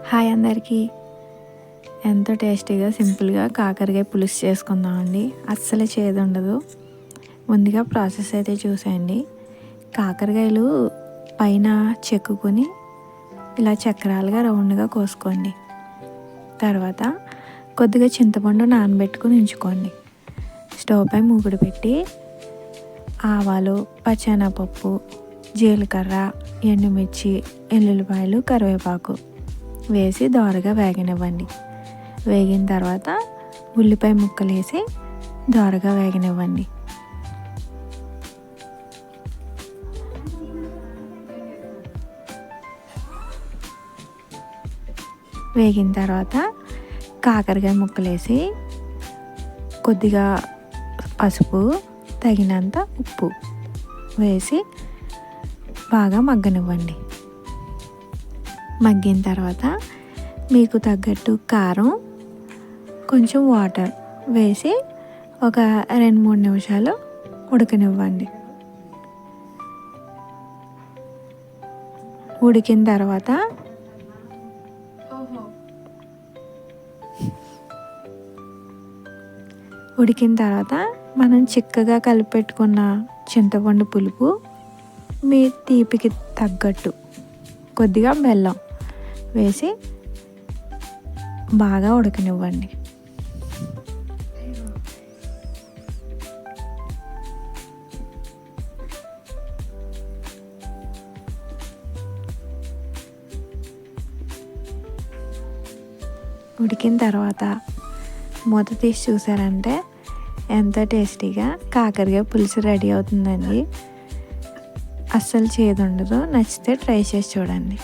Hi అందరికీ. ఎంతో టేస్టీగా సింపుల్గా కాకరకాయ పులుసు చేసుకుందామండి. అస్సలు చేదు ఉండదు. ముందుగా ప్రాసెస్ అయితే చూసేయండి. కాకరకాయలు పైన చెక్కుకొని ఇలా చక్రాలుగా రౌండ్గా కోసుకోండి. తర్వాత కొద్దిగా చింతపండు నానబెట్టుకుని ఉంచుకోండి. స్టవ్ పై మూకుడు పెట్టి ఆవాలు, పచ్చెనగపప్పు, జీలకర్ర, ఎండుమిర్చి, ఎల్లుల్లిపాయలు, కరివేపాకు వేసి దోరగా వేగనివ్వండి. వేగిన తర్వాత ఉల్లిపాయ ముక్కలు వేసి దోరగా వేగనివ్వండి. వేగిన తర్వాత కాకరకాయ ముక్కలు వేసి కొద్దిగా పసుపు, తగినంత ఉప్పు వేసి బాగా మగ్గనివ్వండి. మగ్గిన తర్వాత మీకు తగ్గట్టు కారం, కొంచెం వాటర్ వేసి ఒక 2-3 నిమిషాలు ఉడకనివ్వండి. ఉడికిన తర్వాత మనం చిక్కగా కలిపెట్టుకున్న చింతపండు పులుపు, మీ తీపికి తగ్గట్టు కొద్దిగా బెల్లం వేసి బాగా ఉడకనివ్వండి. ఉడికిన తర్వాత మూత తీసి చూసారంటే ఎంత టేస్టీగా కాకరకాయ పులుసు రెడీ అవుతుందండి. అస్సలు చేదు ఉండదు. నచ్చితే ట్రై చేసి చూడండి.